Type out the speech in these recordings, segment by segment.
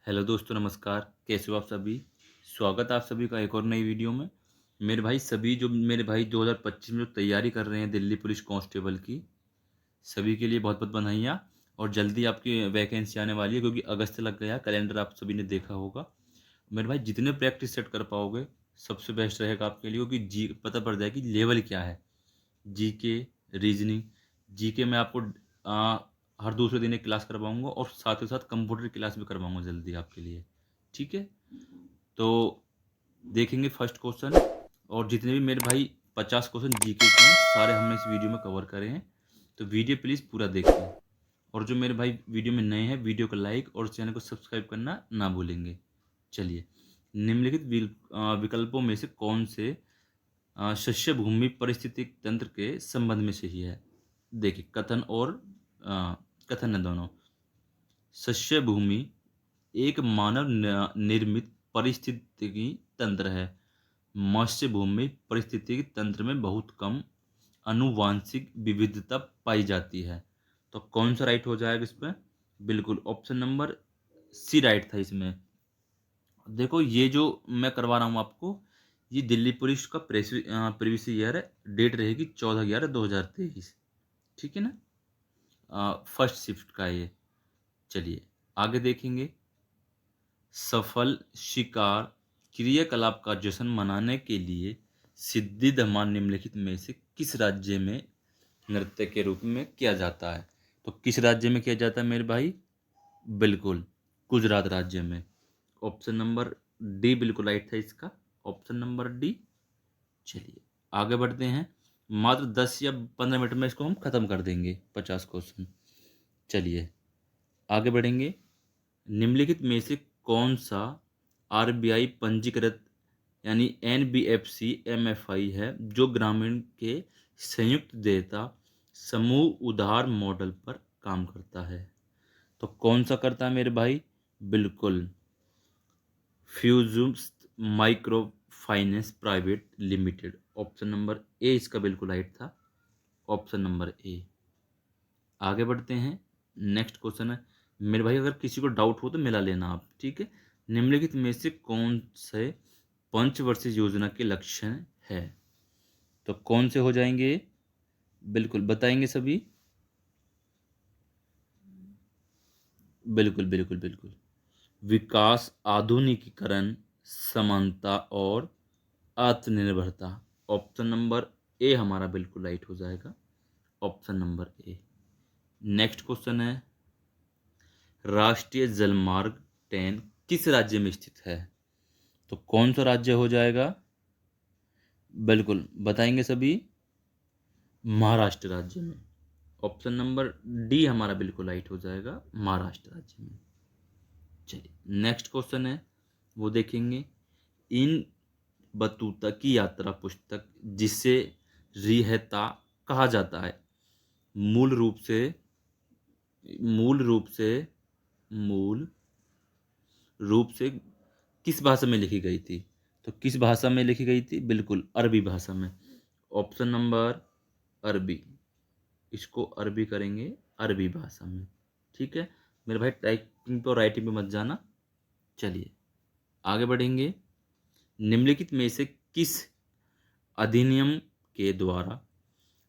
Hello दोस्तों, नमस्कार। कैसे हो आप सभी? स्वागत है आप सभी का एक और नई वीडियो में। मेरे भाई सभी जो मेरे भाई 2025 में जो तैयारी कर रहे हैं दिल्ली पुलिस कांस्टेबल की, सभी के लिए बहुत बहुत बधाइयाँ। और जल्दी आपकी वैकेंसी आने वाली है क्योंकि अगस्त लग गया। कैलेंडर आप सभी ने देखा होगा। मेरे भाई जितने प्रैक्टिस सेट कर पाओगे सबसे बेस्ट रहेगा आपके लिए, क्योंकि जी पता पड़ जाए कि लेवल क्या है। GK, reasoning. जीके में आपको आ, हर दूसरे दिन एक क्लास करवाऊंगा और साथ ही साथ कंप्यूटर क्लास भी करवाऊंगा जल्दी आपके लिए। ठीक है, तो देखेंगे फर्स्ट क्वेश्चन। और जितने भी मेरे भाई 50 क्वेश्चन जीके के हैं सारे हमने इस वीडियो में कवर करे हैं, तो वीडियो प्लीज़ पूरा देखें। और जो मेरे भाई वीडियो में नए हैं, वीडियो को लाइक और चैनल को सब्सक्राइब करना ना भूलेंगे। चलिए, निम्नलिखित विकल्पों में से कौन से शस्य भूमि पारिस्थितिक तंत्र के संबंध में सही है? देखिए, कथन और अ, कथन है दोनों। शस्य भूमि एक मानव निर्मित पारिस्थितिकी तंत्र है। मत्स्य भूमि पारिस्थितिकी तंत्र में बहुत कम आनुवांशिक विविधता पाई जाती है। तो कौन सा राइट हो जाएगा इस पर? बिल्कुल ऑप्शन नंबर सी राइट था इसमें। देखो, ये जो मैं करवा रहा हूँ आपको, ये दिल्ली पुलिस का प्रीवियस ईयर है। डेट रहेगी 14/11/2023। ठीक है ना? फर्स्ट शिफ्ट का ये। चलिए आगे देखेंगे। सफल शिकार क्रियाकलाप का जश्न मनाने के लिए सिद्धि धमाल निम्नलिखित में से किस राज्य में नृत्य के रूप में किया जाता है? तो किस राज्य में किया जाता है मेरे भाई? बिल्कुल गुजरात राज्य में। ऑप्शन नंबर डी बिल्कुल राइट था इसका। Option number D. चलिए आगे बढ़ते हैं। मात्र 10 या 15 मिनट में इसको हम खत्म कर देंगे 50 क्वेश्चन। चलिए आगे बढ़ेंगे। निम्नलिखित में से कौन सा आरबीआई पंजीकृत यानी एनबीएफसी एमएफआई है जो ग्रामीण के संयुक्त देयता समूह उधार मॉडल पर काम करता है? तो कौन सा करता है मेरे भाई? बिल्कुल फ्यूजम्स micro finance private limited. Option number A इसका बिल्कुल राइट था। Option number A. आगे बढ़ते हैं। नेक्स्ट क्वेश्चन है मेरे भाई, अगर किसी को डाउट हो तो मिला लेना आप, ठीक है। निम्नलिखित में से कौन से पंचवर्षीय योजना के लक्ष्य है? तो कौन से हो जाएंगे? बिल्कुल बताएंगे सभी। बिल्कुल बिल्कुल बिल्कुल। विकास, आधुनिकीकरण, समानता और आत्मनिर्भरता। ऑप्शन नंबर ए हमारा बिल्कुल राइट हो जाएगा। ऑप्शन नंबर ए। नेक्स्ट क्वेश्चन है राष्ट्रीय जलमार्ग 10 किस राज्य में स्थित है? तो कौन सा राज्य हो जाएगा? बिल्कुल बताएंगे सभी। महाराष्ट्र राज्य में। ऑप्शन नंबर डी हमारा बिल्कुल राइट हो जाएगा, महाराष्ट्र राज्य में। चलिए नेक्स्ट क्वेश्चन है वो देखेंगे। इन बतूता की यात्रा पुस्तक जिसे रिहता कहा जाता है, मूल रूप से मूल रूप से मूल रूप से किस भाषा में लिखी गई थी? तो किस भाषा में लिखी गई थी? बिल्कुल अरबी भाषा में। ऑप्शन नंबर अरबी। इसको अरबी करेंगे, अरबी भाषा में। ठीक है मेरे भाई, टाइपिंग पे और राइटिंग पे मत जाना। चलिए आगे बढ़ेंगे। निम्नलिखित में से किस अधिनियम के द्वारा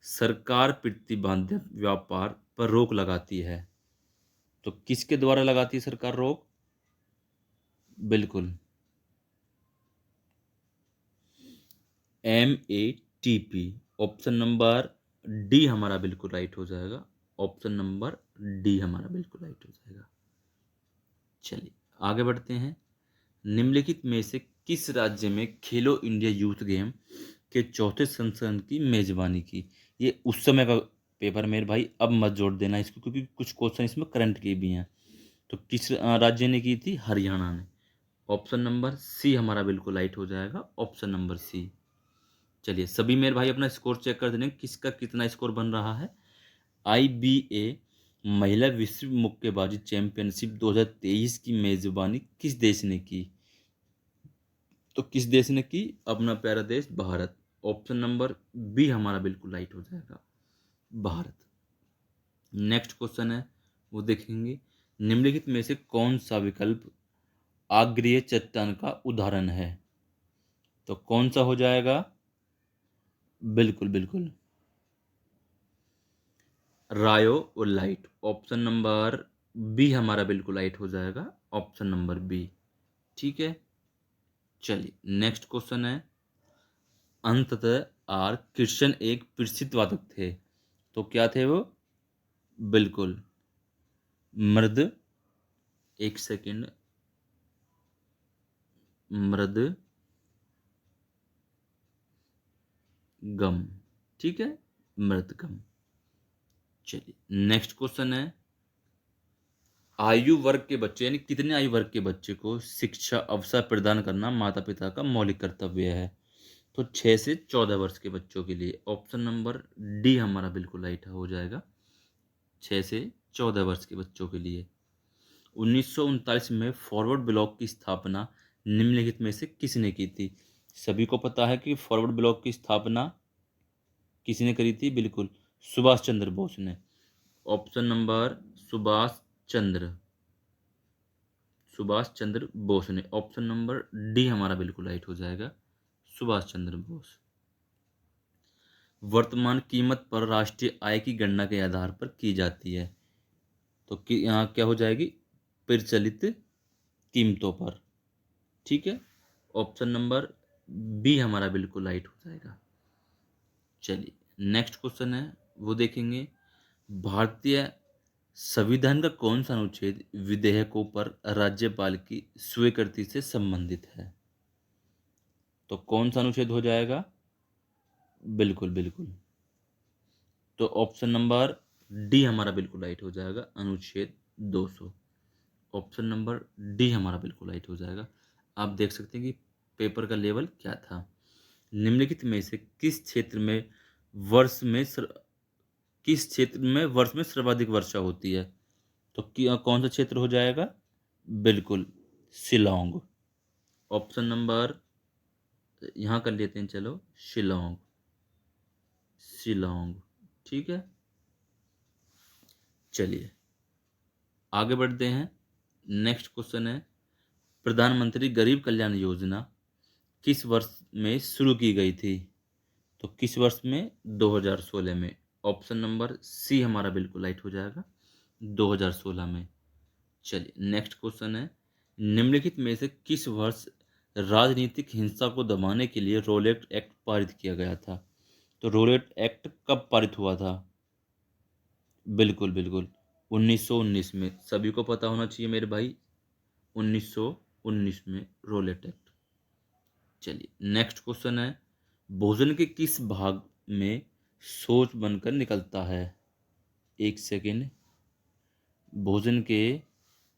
सरकार प्रतिबंधित व्यापार पर रोक लगाती है? तो किसके द्वारा लगाती है सरकार रोक? बिल्कुल MATP। ऑप्शन नंबर डी हमारा बिल्कुल राइट हो जाएगा। ऑप्शन नंबर डी हमारा बिल्कुल राइट हो जाएगा। चलिए आगे बढ़ते हैं। निम्नलिखित में से किस राज्य में खेलो इंडिया यूथ गेम के चौथे संस्करण की मेजबानी की? ये उस समय का पेपर मेरे भाई, अब मत जोड़ देना इसको क्योंकि कुछ क्वेश्चन इसमें करंट के भी हैं। तो किस राज्य ने की थी? हरियाणा ने। ऑप्शन नंबर सी हमारा बिल्कुल राइट हो जाएगा। Option number C. चलिए सभी मेरे भाई अपना स्कोर चेक कर देंगे किसका कितना स्कोर बन रहा है। IBA महिला विश्व मुक्केबाजी चैंपियनशिप 2023 की मेजबानी किस देश ने की? तो किस देश ने की? अपना प्यारा देश भारत। ऑप्शन नंबर बी हमारा बिल्कुल राइट हो जाएगा, भारत। नेक्स्ट क्वेश्चन है वो देखेंगे। निम्नलिखित में से कौन सा विकल्प आग्नेय चट्टान का उदाहरण है। तो कौन सा हो जाएगा? बिल्कुल बिल्कुल, रायोलाइट। ऑप्शन नंबर बी हमारा बिल्कुल राइट हो जाएगा, ऑप्शन नंबर बी। ठीक है, चलिए नेक्स्ट क्वेश्चन है। अंततः आर कृष्ण एक प्रसिद्ध वादक थे, तो क्या थे वो? बिल्कुल, मृद, एक सेकंड, मृद गम। ठीक है, मृदगम। चलिए नेक्स्ट क्वेश्चन है। आयु वर्ग के बच्चे यानी कितने आयु वर्ग के बच्चे को शिक्षा अवसर प्रदान करना माता पिता का मौलिक कर्तव्य है? तो 6 से 14 वर्ष के बच्चों के लिए ऑप्शन नंबर डी हमारा बिल्कुल राइट हो जाएगा, 6 से 14 वर्ष के बच्चों के लिए। 1939 में फॉरवर्ड ब्लॉक की स्थापना निम्नलिखित में से किसने की थी? सभी को पता है कि फॉरवर्ड ब्लॉक की स्थापना किसने करी थी? बिल्कुल, सुभाष चंद्र बोस ने। ऑप्शन नंबर सुभाष चंद्र, सुभाष चंद्र बोस ने। ऑप्शन नंबर डी हमारा बिल्कुल राइट हो जाएगा, सुभाष चंद्र बोस। वर्तमान कीमत पर राष्ट्रीय आय की गणना के आधार पर की जाती है, तो कि यहाँ क्या हो जाएगी? प्रचलित कीमतों पर। ठीक है, ऑप्शन नंबर बी हमारा बिल्कुल राइट हो जाएगा। चलिए नेक्स्ट क्वेश्चन है, वो देखेंगे। भारतीय संविधान का कौन सा अनुच्छेद विधेयकों पर राज्यपाल की स्वीकृति से संबंधित है? तो कौन सा अनुच्छेद हो जाएगा? बिल्कुल बिल्कुल, तो ऑप्शन नंबर डी हमारा बिल्कुल राइट हो जाएगा, अनुच्छेद 200। ऑप्शन नंबर डी हमारा बिल्कुल राइट हो जाएगा। आप देख सकते हैं कि पेपर का लेवल क्या था। निम्नलिखित में से किस क्षेत्र में वर्ष में सर्वाधिक वर्षा होती है? तो कौन सा क्षेत्र हो जाएगा? बिल्कुल, शिलोंग। ऑप्शन नंबर यहाँ कर लेते हैं, चलो, शिलोंग, शिलोंग। ठीक है, चलिए आगे बढ़ते हैं। नेक्स्ट क्वेश्चन है। प्रधानमंत्री गरीब कल्याण योजना किस वर्ष में शुरू की गई थी? तो किस वर्ष में? 2016 में। ऑप्शन नंबर सी हमारा बिल्कुल राइट हो जाएगा, 2016 में। चलिए नेक्स्ट क्वेश्चन है। निम्नलिखित में से किस वर्ष राजनीतिक हिंसा को दबाने के लिए रोलेट एक्ट पारित किया गया था? तो रोलेट एक्ट कब पारित हुआ था? बिल्कुल बिल्कुल, 1919 में। सभी को पता होना चाहिए मेरे भाई, 1919 में रोलेट एक्ट। चलिए नेक्स्ट क्वेश्चन है। भोजन के किस भाग में सोच बनकर निकलता है? एक सेकेंड, भोजन के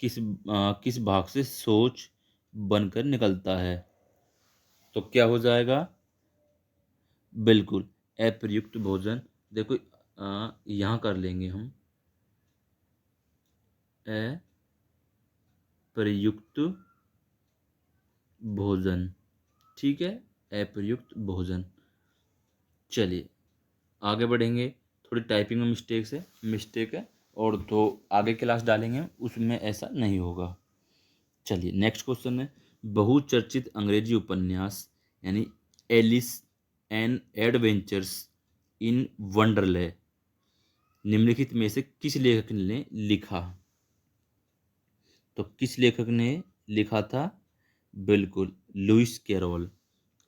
किस भाग से सोच बनकर निकलता है? तो क्या हो जाएगा? बिल्कुल, अप्रयुक्त भोजन। देखो यहाँ कर लेंगे हम, अप्रयुक्त भोजन। ठीक है, अप्रयुक्त भोजन। चलिए आगे बढ़ेंगे। थोड़ी टाइपिंग में मिस्टेक है, और तो आगे क्लास डालेंगे उसमें ऐसा नहीं होगा। चलिए नेक्स्ट क्वेश्चन है। बहुचर्चित अंग्रेजी उपन्यास यानी Alice and adventures in Wonderland निम्नलिखित में से किस लेखक ने लिखा? तो किस लेखक ने लिखा था? बिल्कुल, Lewis Carroll.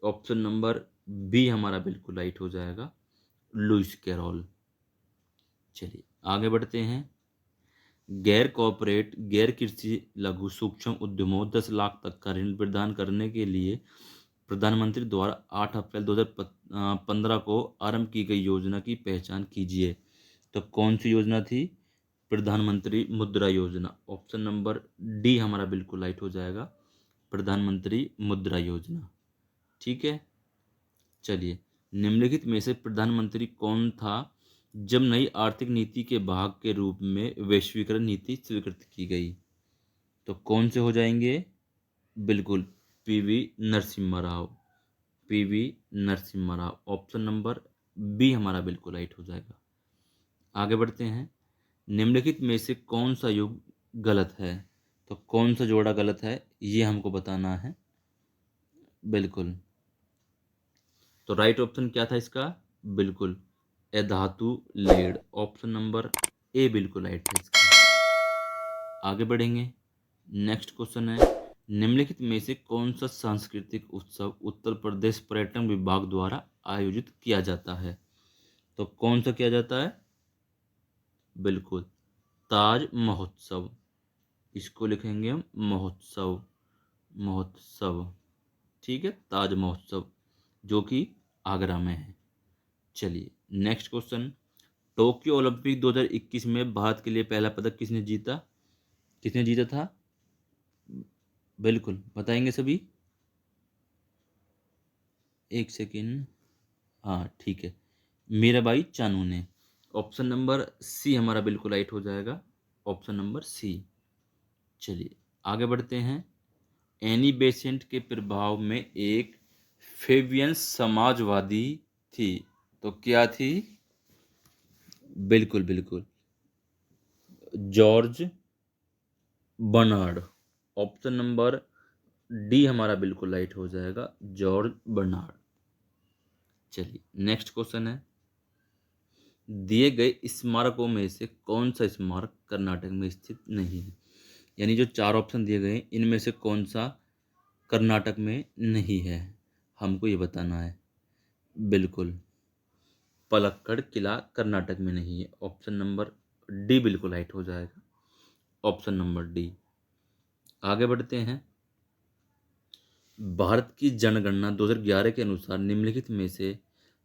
Option number B हमारा बिल्कुल राइट हो जाएगा, लुइस कैरोल। चलिए आगे बढ़ते हैं। गैर कॉर्पोरेट गैर कृषि लघु सूक्ष्म उद्यमों 10 लाख तक का ऋण प्रदान करने के लिए प्रधानमंत्री द्वारा 8 अप्रैल 2015 को आरंभ की गई योजना की पहचान कीजिए। तो कौन सी योजना थी? प्रधानमंत्री मुद्रा योजना। ऑप्शन नंबर डी हमारा बिल्कुल राइट हो जाएगा, प्रधानमंत्री मुद्रा योजना। ठीक है, चलिए निम्नलिखित में से प्रधानमंत्री कौन था जब नई आर्थिक नीति के भाग के रूप में वैश्वीकरण नीति स्वीकृत की गई? तो कौन से हो जाएंगे? बिल्कुल, PV Narasimha Rao, PV Narasimha Rao. Option number B हमारा बिल्कुल राइट हो जाएगा। आगे बढ़ते हैं। निम्नलिखित में से कौन सा युग गलत है? तो कौन सा जोड़ा गलत है ये हमको बताना है। बिल्कुल, तो राइट ऑप्शन क्या था इसका? बिल्कुल, ए धातु लेड, ऑप्शन नंबर ए बिल्कुल राइट है इसका। आगे बढ़ेंगे। नेक्स्ट क्वेश्चन है, निम्नलिखित में से कौन सा सांस्कृतिक उत्सव उत्तर प्रदेश पर्यटन विभाग द्वारा आयोजित किया जाता है? तो कौन सा किया जाता है? बिल्कुल, ताज महोत्सव। इसको लिखेंगे हम महोत्सव, महोत्सव। ठीक है, ताज महोत्सव, जो कि आगरा में है। चलिए नेक्स्ट क्वेश्चन, टोक्यो ओलंपिक 2021 में भारत के लिए पहला पदक किसने जीता? किसने जीता था? बिल्कुल बताएंगे सभी, एक सेकेंड। हाँ ठीक है, मीराबाई चानू ने। ऑप्शन नंबर सी हमारा बिल्कुल राइट हो जाएगा, ऑप्शन नंबर सी। चलिए आगे बढ़ते हैं। एनी बेसेंट के प्रभाव में एक फेबियन समाजवादी थी, तो क्या थी? बिल्कुल बिल्कुल, George Bernard, option number D हमारा बिल्कुल राइट हो जाएगा, जॉर्ज बर्नार्ड। चलिए नेक्स्ट क्वेश्चन है, दिए गए स्मारकों में से कौन सा स्मारक कर्नाटक में स्थित नहीं है? यानी जो चार ऑप्शन दिए गए हैं इनमें से कौन सा कर्नाटक में नहीं है, हमको ये बताना है। बिल्कुल, पलक्कड़ किला कर्नाटक में नहीं है, ऑप्शन नंबर डी बिल्कुल राइट हो जाएगा, ऑप्शन नंबर डी। आगे बढ़ते हैं। भारत की जनगणना 2011 के अनुसार निम्नलिखित में से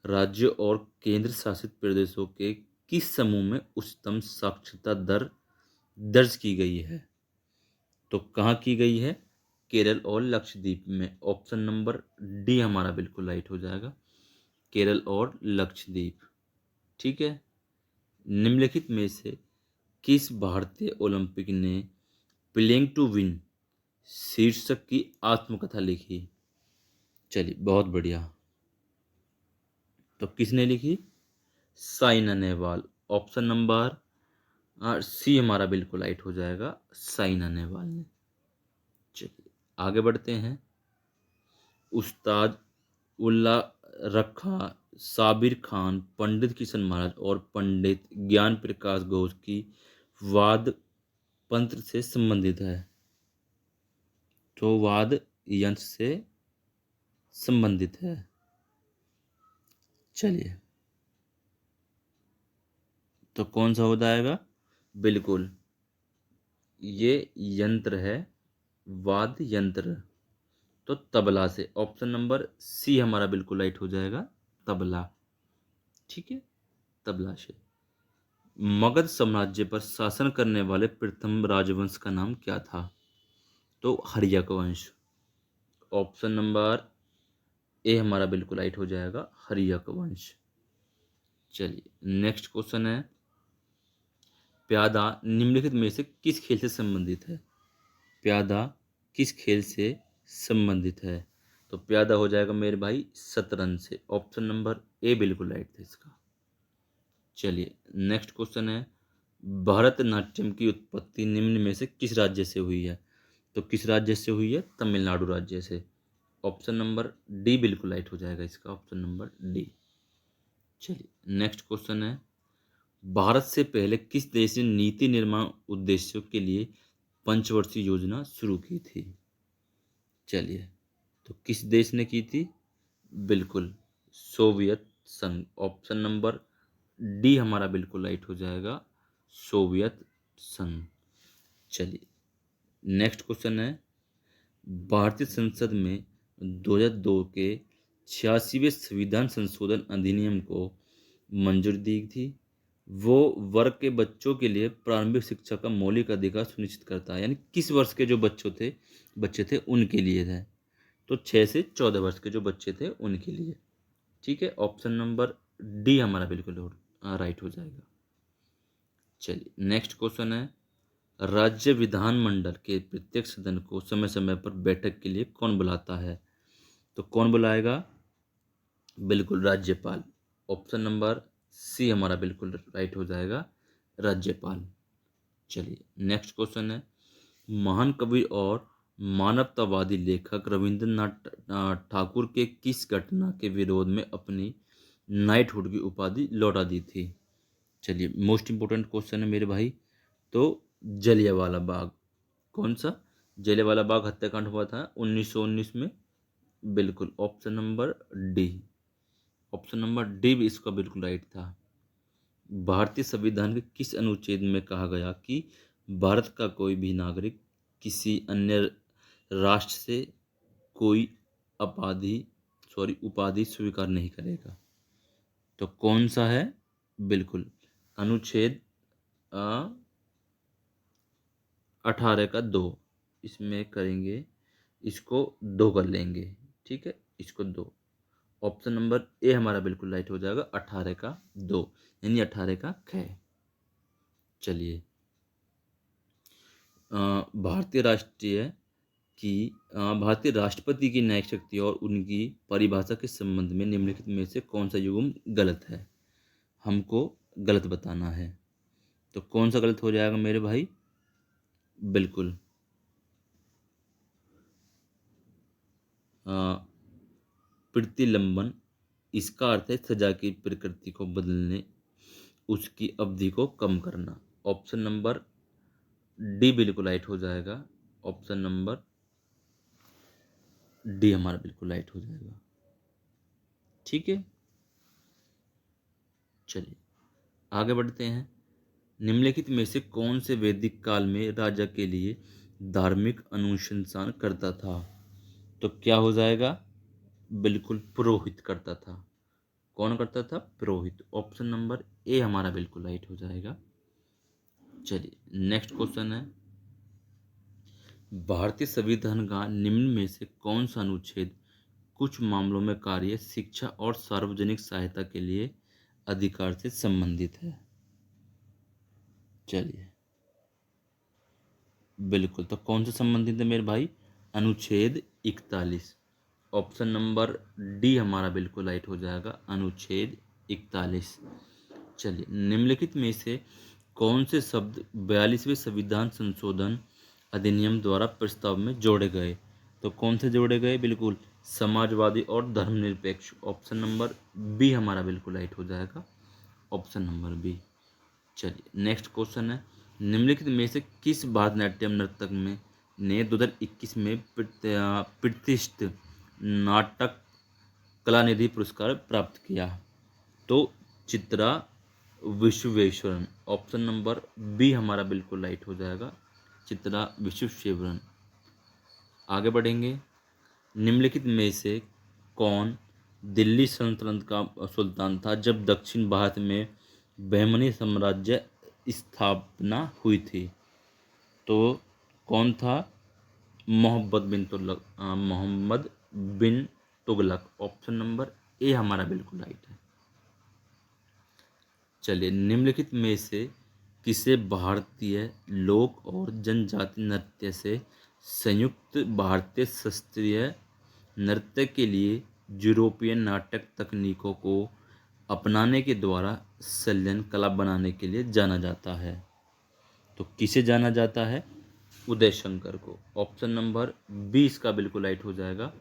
राज्यों और केंद्र शासित प्रदेशों के किस समूह में उच्चतम साक्षरता दर दर्ज की गई है? तो कहाँ की गई है? केरल और लक्षद्वीप में, ऑप्शन नंबर डी हमारा बिल्कुल राइट हो जाएगा, केरल और लक्षद्वीप। ठीक है, निम्नलिखित में से किस भारतीय ओलंपिक ने प्लेइंग टू विन शीर्षक की आत्मकथा लिखी? चलिए बहुत बढ़िया, तो किसने लिखी? Saina Nehwal, option number C हमारा बिल्कुल राइट हो जाएगा, साइना नेहवाल ने। चलिए आगे बढ़ते हैं। उस्ताद उल्ला रखा, साबिर खान, पंडित किशन महाराज और पंडित ज्ञान प्रकाश घोष की वाद पंत्र से संबंधित है, तो वाद यंत्र से संबंधित है। चलिए, तो कौन सा हो जाएगा? बिल्कुल, ये यंत्र है वाद्य यंत्र, तो तबला से, ऑप्शन नंबर सी हमारा बिल्कुल राइट हो जाएगा, तबला। ठीक है, तबला से। मगध साम्राज्य पर शासन करने वाले प्रथम राजवंश का नाम क्या था? तो हर्यक वंश, ऑप्शन नंबर ए हमारा बिल्कुल राइट हो जाएगा, हर्यक वंश। चलिए नेक्स्ट क्वेश्चन है, प्यादा निम्नलिखित में से किस खेल से संबंधित है? प्यादा किस खेल से संबंधित है? तो प्यादा हो जाएगा मेरे भाई शतरंज से, ऑप्शन नंबर ए बिल्कुल राइट था इसका। चलिए नेक्स्ट क्वेश्चन है, भरतनाट्यम की उत्पत्ति निम्न में से किस राज्य से हुई है? तो किस राज्य से हुई है? तमिलनाडु राज्य से, ऑप्शन नंबर डी बिल्कुल राइट हो जाएगा इसका, ऑप्शन नंबर डी। चलिए नेक्स्ट क्वेश्चन है, भारत से पहले किस देश ने नीति निर्माण उद्देश्यों के लिए पंचवर्षीय योजना शुरू की थी? चलिए, तो किस देश ने की थी? बिल्कुल, सोवियत संघ, ऑप्शन नंबर डी हमारा बिल्कुल राइट हो जाएगा, सोवियत संघ। चलिए नेक्स्ट क्वेश्चन है, भारतीय संसद में 2002 के 86वें संविधान संशोधन अधिनियम को मंजूरी दी थी। वो वर्ग के बच्चों के लिए प्रारंभिक शिक्षा का मौलिक अधिकार सुनिश्चित करता है, यानी किस वर्ष के जो बच्चे थे उनके लिए है, तो 6 से 14 वर्ष के जो बच्चे थे उनके लिए। ठीक है, ऑप्शन नंबर डी हमारा बिल्कुल राइट हो जाएगा। चलिए नेक्स्ट क्वेश्चन है, राज्य विधानमंडल के प्रत्येक सदन को समय समय पर बैठक के लिए कौन बुलाता है? तो कौन बुलाएगा? बिल्कुल राज्यपाल, ऑप्शन नंबर सी हमारा बिल्कुल राइट हो जाएगा, राज्यपाल। चलिए नेक्स्ट क्वेश्चन है, महान कवि और मानवतावादी लेखक रविंद्रनाथ ठाकुर के किस घटना के विरोध में अपनी नाइटहुड की उपाधि लौटा दी थी? चलिए, मोस्ट इम्पोर्टेंट क्वेश्चन है मेरे भाई। तो जलियांवाला बाग, कौन सा? जलियांवाला बाग हत्याकांड हुआ था 1919 में। बिल्कुल, option number D. Option number D भी इसका बिल्कुल राइट था। भारतीय संविधान के किस अनुच्छेद में कहा गया कि भारत का कोई भी नागरिक किसी अन्य राष्ट्र से कोई उपाधि स्वीकार नहीं करेगा? तो कौन सा है? बिल्कुल, अनुच्छेद 18 का 2। इसमें करेंगे, इसको 2 कर लेंगे। ठीक है, इसको 2। ऑप्शन नंबर ए हमारा बिल्कुल राइट हो जाएगा, 18 का 2, यानी 18 का ख। चलिए, भारतीय राष्ट्रपति की न्यायिक शक्ति और उनकी परिभाषा के संबंध में निम्नलिखित में से कौन सा युग्म गलत है? हमको गलत बताना है। तो कौन सा गलत हो जाएगा मेरे भाई? बिल्कुल, प्रतिलंबन। इसका अर्थ है सजा की प्रकृति को बदलने, उसकी अवधि को कम करना। ऑप्शन नंबर डी बिल्कुल राइट हो जाएगा। ऑप्शन नंबर डी हमारा बिल्कुल राइट हो जाएगा। ठीक है, चलिए आगे बढ़ते हैं। निम्नलिखित में से कौन से वैदिक काल में राजा के लिए धार्मिक अनुशंसान करता था? तो क्या हो जाएगा? बिल्कुल, पुरोहित करता था। कौन करता था? पुरोहित। ऑप्शन नंबर ए हमारा बिल्कुल राइट हो जाएगा। चलिए, नेक्स्ट क्वेश्चन है, भारतीय संविधान का निम्न में से कौन सा अनुच्छेद कुछ मामलों में कार्य, शिक्षा और सार्वजनिक सहायता के लिए अधिकार से संबंधित है? चलिए, बिल्कुल, तो कौन से संबंधित है मेरे भाई? अनुच्छेद 41। ऑप्शन नंबर डी हमारा बिल्कुल राइट हो जाएगा, अनुच्छेद 41। चलिए, निम्नलिखित में से कौन से शब्द 42वें संविधान संशोधन अधिनियम द्वारा प्रस्ताव में जोड़े गए? तो कौन से जोड़े गए? बिल्कुल, समाजवादी और धर्मनिरपेक्ष। ऑप्शन नंबर बी हमारा बिल्कुल राइट हो जाएगा, ऑप्शन नंबर बी। चलिए, नेक्स्ट क्वेश्चन है, निम्नलिखित में से किस भारतनाट्यम नर्तक में ने 2021 में प्रतिष्ठित नाटक कलानिधि पुरस्कार प्राप्त किया? तो Chitra Visweswaran. Option number B हमारा बिल्कुल राइट हो जाएगा, चित्रा विश्वेश्वरन। आगे बढ़ेंगे, निम्नलिखित में से कौन दिल्ली सल्तनत का सुल्तान था जब दक्षिण भारत में बहमनी साम्राज्य स्थापना हुई थी? तो कौन था? मोहम्मद बिन तुगलक। ऑप्शन नंबर ए हमारा बिल्कुल राइट है। चलिए, निम्नलिखित में से किसे भारतीय लोक और जनजाति नृत्य से संयुक्त भारतीय शास्त्रीय नृत्य के लिए यूरोपीय नाटक तकनीकों को अपनाने के द्वारा सल्यन कला बनाने के लिए जाना जाता है? तो किसे जाना जाता है? उदय शंकर को। ऑप्शन नंबर बी इसका बिल्कुल राइट हो जाएगा,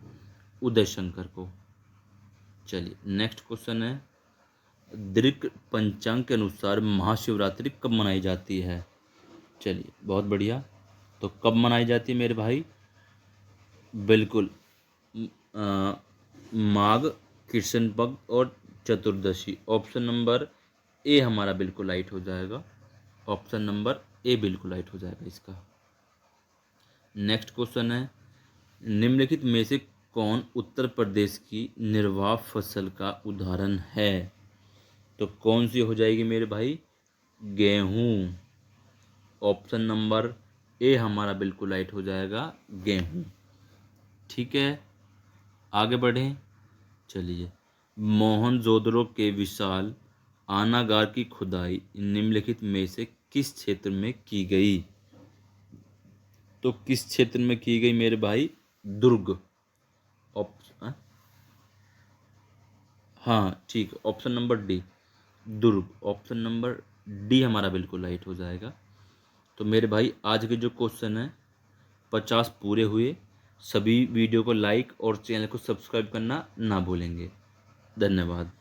उदय शंकर को। चलिए, नेक्स्ट क्वेश्चन है, दीर्घ पंचांग के अनुसार महाशिवरात्रि कब मनाई जाती है? चलिए, बहुत बढ़िया। तो कब मनाई जाती है मेरे भाई? बिल्कुल, माघ कृष्ण पक्ष और चतुर्दशी। ऑप्शन नंबर ए हमारा बिल्कुल राइट हो जाएगा, ऑप्शन नंबर ए बिल्कुल राइट हो जाएगा इसका। नेक्स्ट क्वेश्चन है, निम्नलिखित में से कौन उत्तर प्रदेश की निर्वाह फसल का उदाहरण है? तो कौन सी हो जाएगी मेरे भाई? गेहूं। ऑप्शन नंबर ए हमारा बिल्कुल राइट हो जाएगा, गेहूं। ठीक है, आगे बढ़ें। चलिए, मोहनजोदड़ो के विशाल आनागार की खुदाई निम्नलिखित में से किस क्षेत्र में की गई? तो किस क्षेत्र में की गई मेरे भाई? दुर्ग। ऑप्शन, हाँ ठीक, ऑप्शन नंबर डी, दुर्ग। ऑप्शन नंबर डी हमारा बिल्कुल राइट हो जाएगा। तो मेरे भाई आज के जो क्वेश्चन है 50 पूरे हुए, सभी वीडियो को लाइक और चैनल को सब्सक्राइब करना ना भूलेंगे। धन्यवाद।